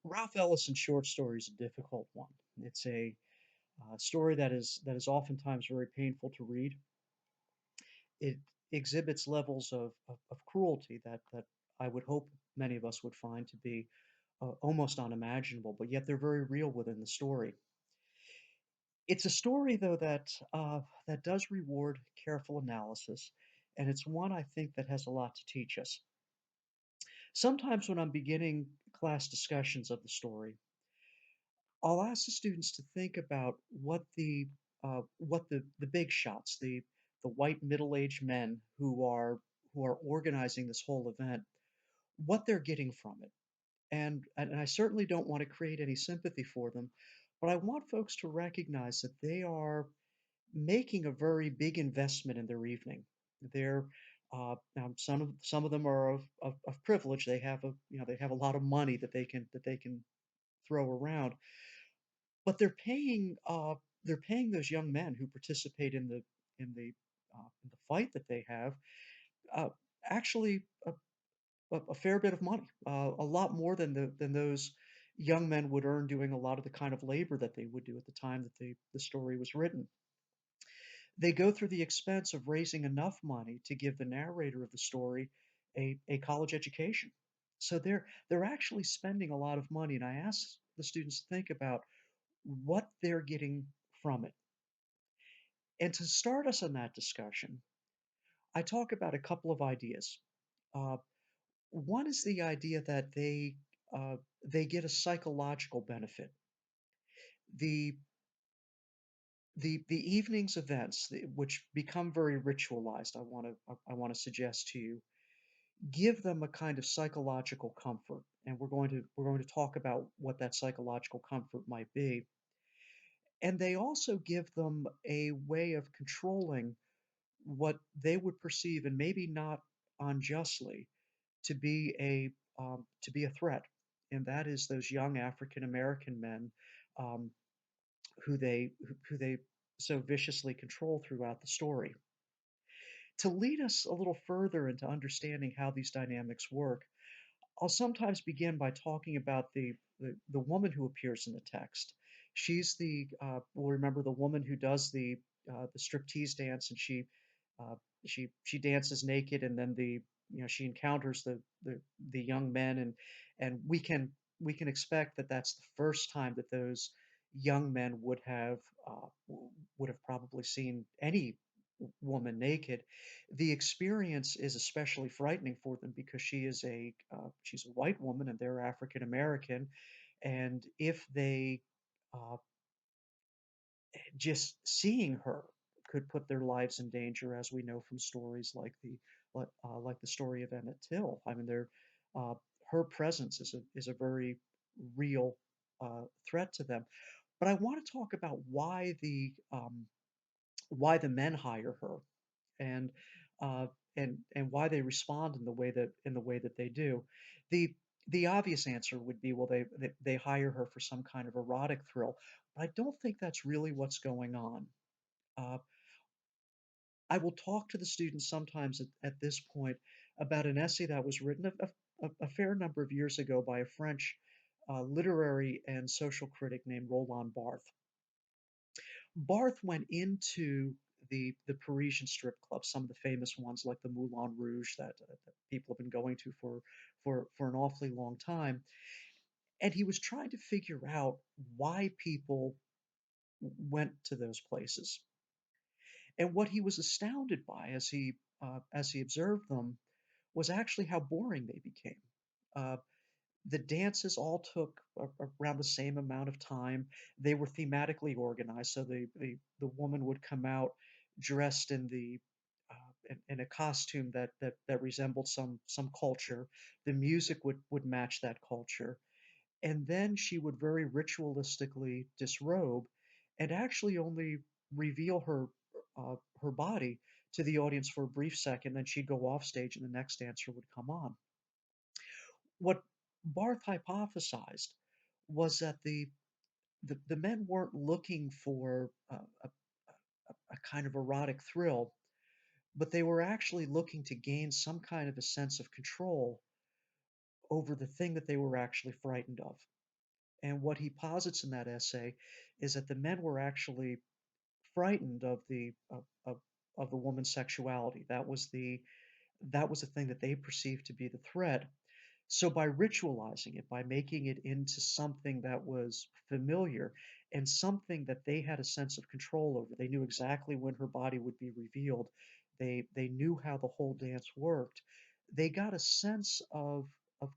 Ralph Ellison's short story is a difficult one. It's a story that is oftentimes very painful to read. It exhibits levels of cruelty that I would hope many of us would find to be almost unimaginable, but yet they're very real within the story. It's a story, though, that does reward careful analysis, and it's one I think that has a lot to teach us. Sometimes when I'm beginning class discussions of the story, I'll ask the students to think about what the big shots, the white middle-aged men who are organizing this whole event, what they're getting from it. And I certainly don't want to create any sympathy for them, but I want folks to recognize that they are making a very big investment in their evening. They're now some of them are of privilege. They have a lot of money that they can throw around, but they're paying those young men who participate in the fight that they have, uh, actually a fair bit of money, a lot more than those young men would earn doing a lot of the kind of labor that they would do at the time that the story was written. They go through the expense of raising enough money to give the narrator of the story a college education. So they're actually spending a lot of money, and I ask the students to think about what they're getting from it. And to start us on that discussion, I talk about a couple of ideas. Uh, One is the idea that they get a psychological benefit. The the evening's events, which become very ritualized, I want to suggest to you, give them a kind of psychological comfort, and we're going to talk about what that psychological comfort might be. And they also give them a way of controlling what they would perceive, and maybe not unjustly, to be a threat, and that is those young African American men, um, who they so viciously control throughout the story. To lead us a little further into understanding how these dynamics work, I'll sometimes begin by talking about the woman who appears in the text. She's we'll remember the woman who does the striptease dance, and uh, she dances naked, and then she encounters the young men, and we can expect that that's the first time that those young men would have probably seen any woman naked. The experience is especially frightening for them because she's a white woman and they're African American, and if they uh, just seeing her could put their lives in danger, as we know from stories like the story of Emmett Till. I mean, uh, her presence is a very real threat to them. But I want to talk about why the men hire her, and uh, and why they respond in the way that they do. The the obvious answer would be, well, they hire her for some kind of erotic thrill, but I don't think that's really what's going on. Uh, I will talk to the students sometimes at this point about an essay that was written a fair number of years ago by a French literary and social critic named Roland Barthes. Barth went into the Parisian strip clubs, some of the famous ones like the Moulin Rouge that people have been going to for an awfully long time, and he was trying to figure out why people went to those places. And what he was astounded by as he observed them was actually how boring they became. Uh, the dances all took around the same amount of time. They were thematically organized, so the woman would come out dressed in a costume that resembled some culture. The music would match that culture, and then she would very ritualistically disrobe and actually only reveal her body to the audience for a brief second. Then she'd go off stage, and the next dancer would come on. What Barth hypothesized was that the men weren't looking for a kind of erotic thrill, but they were actually looking to gain some kind of a sense of control over the thing that they were actually frightened of. And what he posits in that essay is that the men were actually frightened of the woman's sexuality. That was the thing that they perceived to be the threat. So by ritualizing it, by making it into something that was familiar and something that they had a sense of control over, they knew exactly when her body would be revealed. They knew how the whole dance worked. They got a sense of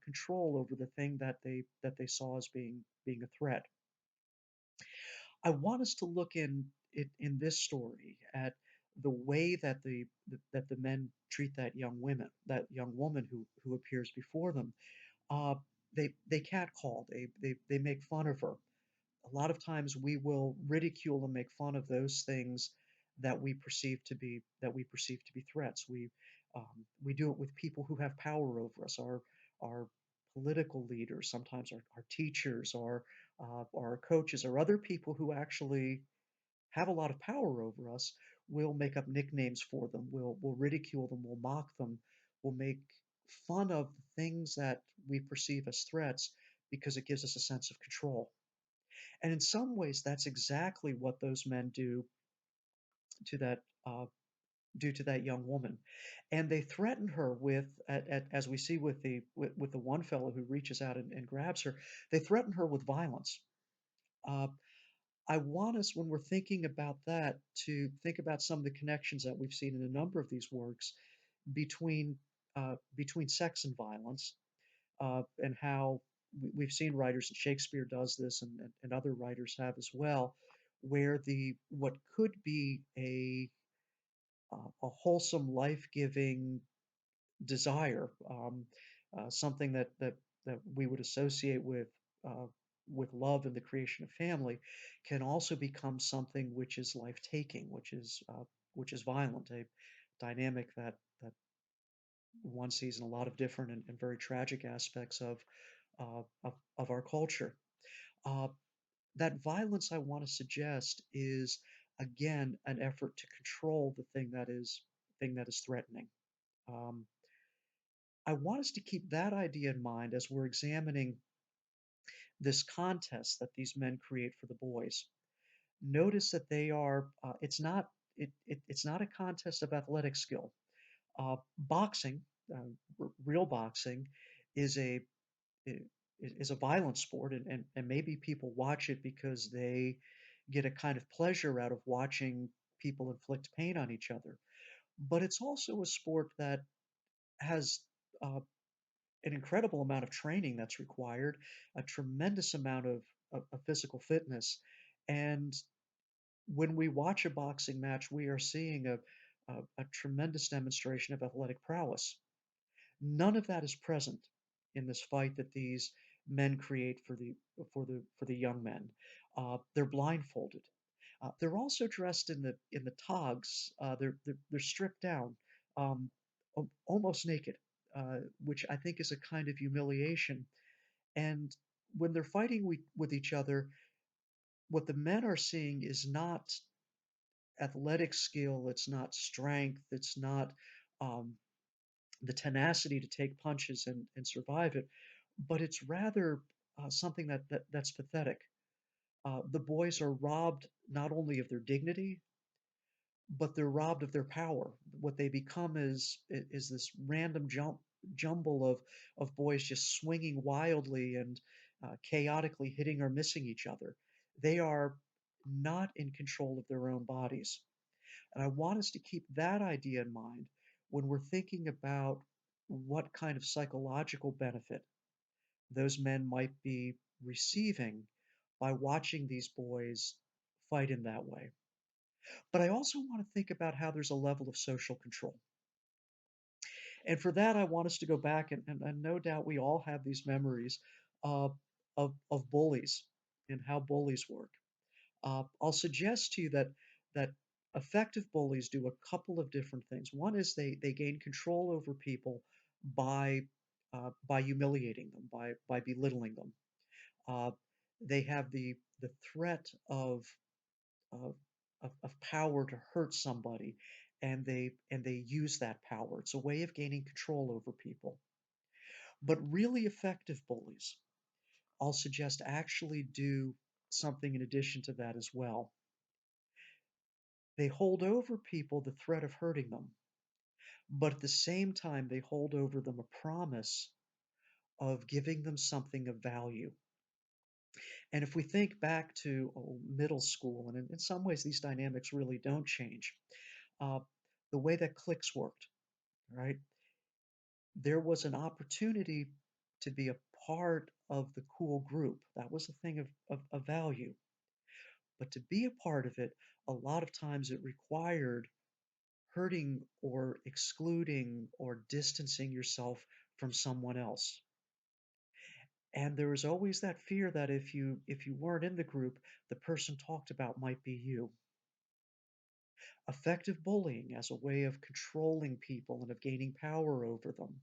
control over the thing that they saw as being a threat. I want us to look in this story at the way that the men treat that young woman who appears before them. uh, they catcall, they make fun of her. A lot of times we will ridicule and make fun of those things that we perceive to be threats. We do it with people who have power over us, our political leaders, sometimes our teachers, our coaches, or other people who actually have a lot of power over us. We'll make up nicknames for them. We'll ridicule them. We'll mock them. We'll make fun of the things that we perceive as threats because it gives us a sense of control. And in some ways, that's exactly what those men to that uh, do to that young woman. And they threaten her as we see with the one fellow who reaches out and grabs her. They threaten her with violence. Uh, I want us, when we're thinking about that, to think about some of the connections that we've seen in a number of these works between sex and violence, and how we've seen writers, and Shakespeare does this, and other writers have as well, where the what could be a wholesome, life-giving desire, something that we would associate with love and the creation of family, can also become something which is life-taking, which is violent, a dynamic that one sees in a lot of different and very tragic aspects of our culture. Uh, that violence I want to suggest is again an effort to control the thing that is threatening. Um, I want us to keep that idea in mind as we're examining this contest that these men create for the boys. Notice that they are it's not a contest of athletic skill. Boxing, real boxing, is i- a violent sport, and maybe people watch it because they get a kind of pleasure out of watching people inflict pain on each other. But it's also a sport that has uh, an incredible amount of training that's required, a tremendous amount of physical fitness. And when we watch a boxing match, we are seeing a tremendous demonstration of athletic prowess. None of that is present in this fight that these men create for the young men. They're blindfolded. They're also dressed in the togs. They're stripped down, almost naked, which I think is a kind of humiliation. And when they're fighting with each other, what the men are seeing is not athletic skill, it's not strength, it's not um, the tenacity to take punches and survive it, but it's rather something that's pathetic. The boys are robbed not only of their dignity, but they're robbed of their power. What they become is this random jumble of boys just swinging wildly and chaotically hitting or missing each other. They are not in control of their own bodies. And I want us to keep that idea in mind when we're thinking about what kind of psychological benefit those men might be receiving by watching these boys fight in that way. But I also want to think about how there's a level of social control. And for that, I want us to go back, and no doubt we all have these memories uh, of bullies and how bullies work. I'll suggest to you that effective bullies do a couple of different things. One is they gain control over people by humiliating them, by belittling them. Uh, they have the threat of, of power to hurt somebody, and they use that power. It's a way of gaining control over people. But really effective bullies I'll suggest actually do something in addition to that as well. They hold over people the threat of hurting them, but at the same time, they hold over them a promise of giving them something of value. And if we think back to middle school, and in some ways these dynamics really don't change, uh, the way that cliques worked, right? There was an opportunity to be a part of the cool group. That was a thing of value. But to be a part of it, a lot of times it required hurting or excluding or distancing yourself from someone else. And there was always that fear that if you weren't in the group, the person talked about might be you. Effective bullying as a way of controlling people and of gaining power over them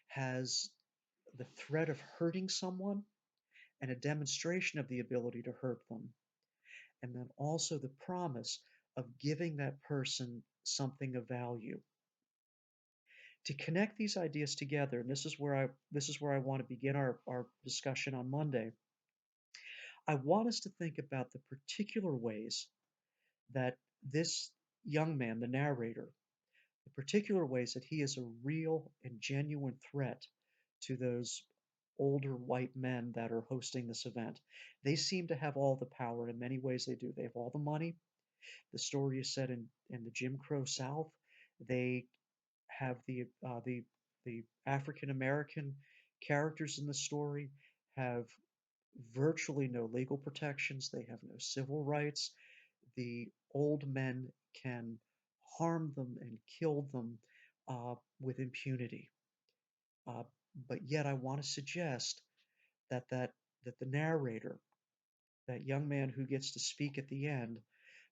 has the threat of hurting someone and a demonstration of the ability to hurt them, and then also the promise of giving that person something of value. To connect these ideas together, and this is where I want to begin our discussion on Monday. I want us to think about the particular ways that this young man, the narrator, the particular ways that he is a real and genuine threat to those older white men that are hosting this event. They seem to have all the power. In many ways, they do. They have all the money. The story is set in the Jim Crow South. They have the African American characters in the story have virtually no legal protections. They have no civil rights. The old men can harm them and kill them with impunity. Uh, but yet, I want to suggest that that the narrator, that young man who gets to speak at the end,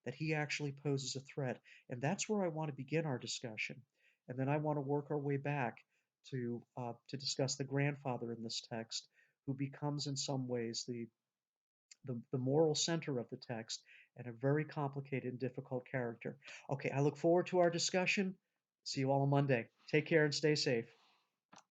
that he actually poses a threat, and that's where I want to begin our discussion. And then I want to work our way back to discuss the grandfather in this text, who becomes in some ways the moral center of the text and a very complicated and difficult character. Okay, I look forward to our discussion. See you all on Monday. Take care and stay safe.